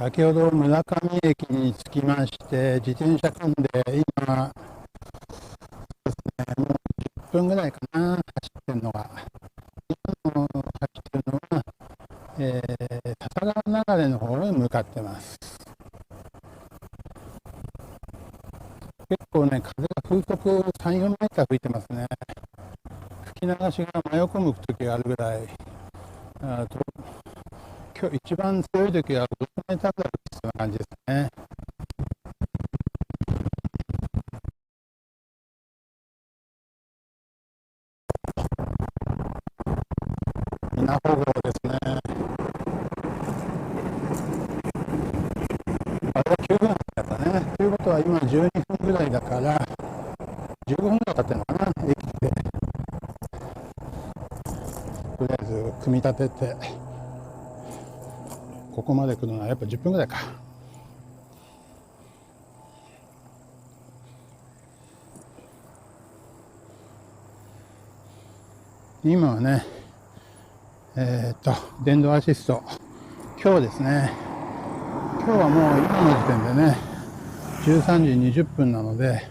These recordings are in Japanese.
先ほど村上駅に着きまして、自転車組んで、今、もう10分ぐらいかな、走ってるのが。今の走ってるのは、高川流れの方へ向かってます。結構ね、風が風速3、4メーター吹いてますね。吹き流しが真横向くときがあるぐらい。今日一番強いときは5メーターぐらい吹きそうな感じですね。稲穂号ですね。あれは9分だったね。ということは今12分ぐらいだから、15分ぐらい経ってるのかな、駅で。とりあえず組み立てて、ここまで来るのはやっぱ10分ぐらいか。今はね、電動アシスト。今日ですね。今日はもう今の時点でね、13時20分なので、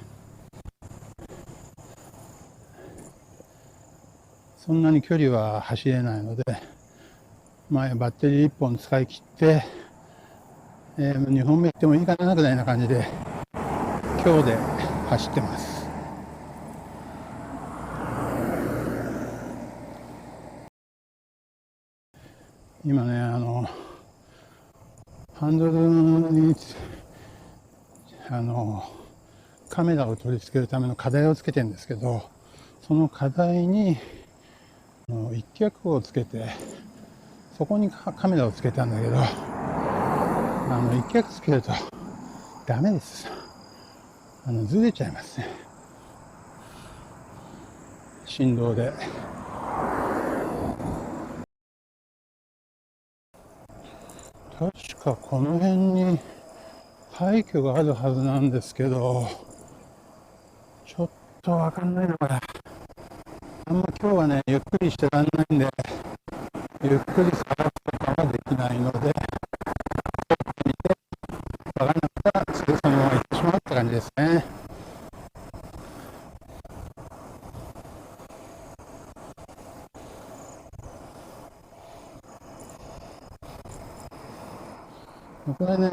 そんなに距離は走れないので、バッテリー1本使い切って、2本目行ってもいいかなぐらいな感じで、今日で走ってます。今ね、ハンドルにカメラを取り付けるための課題をつけてるんですけど、その課題に一脚をつけて、そこにカメラをつけたんだけど、一脚つけるとダメです。ずれちゃいますね、振動で。確かこの辺に廃墟があるはずなんですけど、ちょっとわかんないのかな。あんま今日はね、ゆっくりしてらんないんで、ゆっくり探すとかはできないので、撮ってみて、わかんなかったらすぐそのまま行ってしまうって感じですね。これね、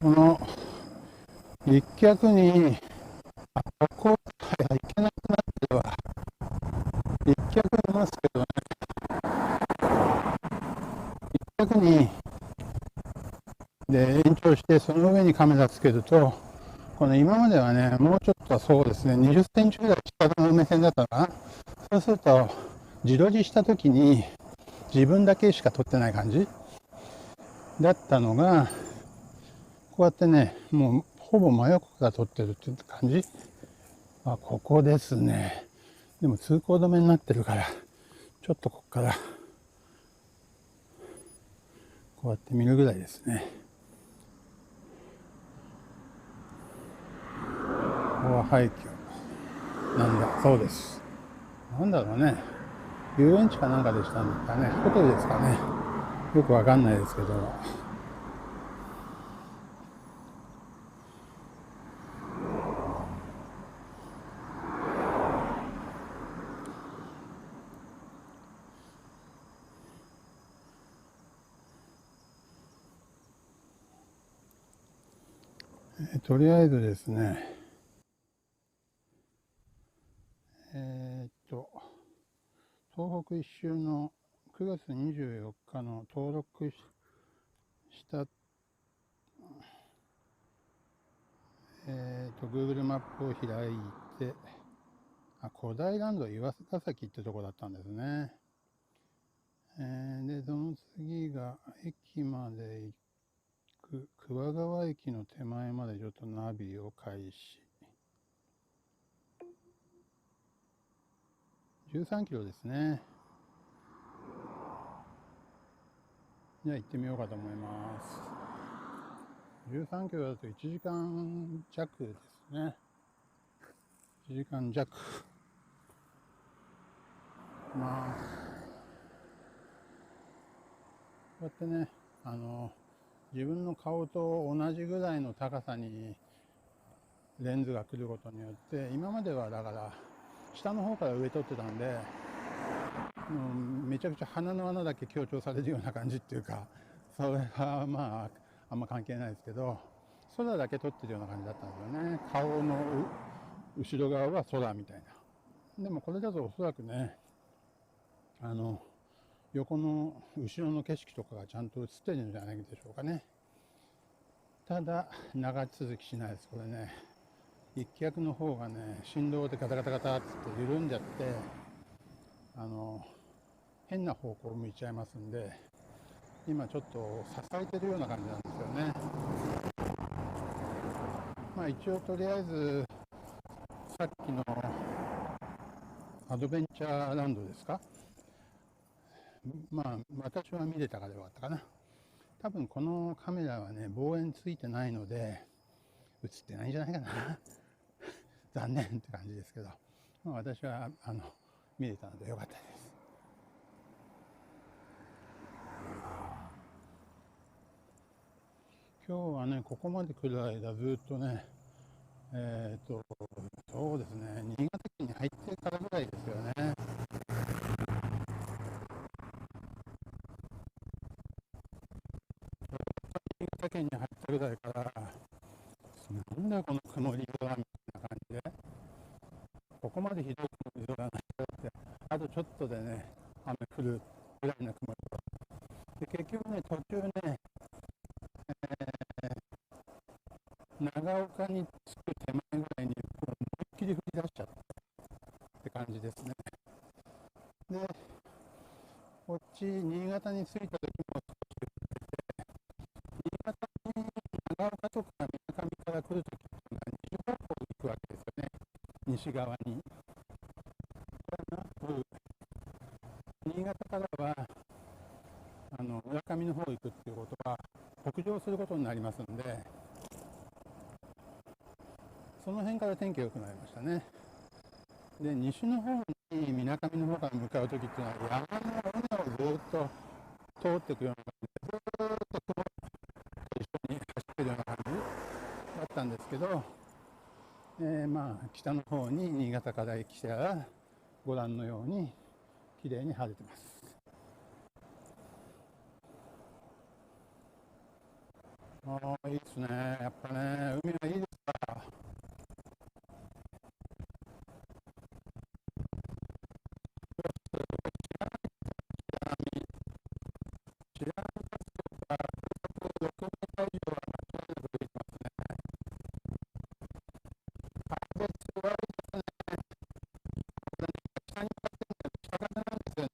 この一脚に、ここ行けなくなってるわ。一脚いますけどね、一脚にで延長して、その上にカメラつけると、この今まではね、もうちょっとそうですね、20センチぐらい下の目線だったかな。そうすると、自撮りしたときに自分だけしか撮ってない感じだったのが、こうやってね、もうほぼ真横から撮ってるって感じ。ここですね。でも通行止めになってるから、ちょっとここからこうやって見るぐらいですね。ここは廃墟なんだそうです。なんだろうね、遊園地かなんかでしたんですかね、ホテルですかね、よくわかんないですけど。とりあえずですね、東北一周の9月24日の登録したGoogle マップを開いて、古代ランド岩ヶ崎ってとこだったんですね。で、その次が駅まで行く、桑川駅の手前までちょっとナビを開始。13キロですね。じゃあ行ってみようかと思います。13キロだと1時間弱ですね。1時間弱。まあこうやってね自分の顔と同じぐらいの高さにレンズが来ることによって、今まではだから下の方から上撮ってたんで、もうめちゃくちゃ鼻の穴だけ強調されるような感じっていうか、それはまああんま関係ないですけど、空だけ撮ってるような感じだったんですよね。顔の後ろ側は空みたいな。でもこれだとおそらくね、横の後ろの景色とかがちゃんと映ってるんじゃないでしょうかね。ただ長続きしないです。これね、一脚の方がね、振動でガタガタガタって緩んじゃって、変な方向を向いちゃいますんで、今ちょっと支えてるような感じなんですよね。まあ一応とりあえずさっきのアドベンチャーランドですか、まあ私は見れたからよかったかな。多分このカメラはね、望遠ついてないので映ってないんじゃないかな残念って感じですけど、まあ、私は見れたのでよかったです。今日はね、ここまで来る間ずっとね、そうですね、新潟県に入ってからぐらいですよね。新潟県に入ったぐらいから、なんだよこの曇り空みたいな感じで、ここまでひどい曇り空なんだって、あとちょっとでね、雨降るぐらいの曇り空で、結局ね、途中ね、長岡に着く手前ぐらいに思いっきり降り出しちゃったって感じですね。で、こっち新潟に着いた時も少し降ってて、新潟に長岡とか水上から来る時っていうのは西方向行くわけですよね。西側に。新潟からは村上の方行くっていうことは北上することになりますんで、その辺から天気が良くなりましたね。で、西の方に水上の方から向かう時っていうのは山の尾根をずっと通っていくような感じで、ずっと雲と一緒に走ってるような感じだったんですけど、まあ北の方に新潟から来たらご覧のように綺麗に晴れてます。いいですね。やっぱね、海がいいですから。白波パスとか風速6メーター以上は間違いなく吹いてますね。風強いですね。これね、北に向かってるので北風なんですよね。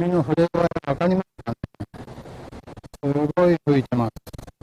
の触れ具合わかりますかね。すごい吹いてます。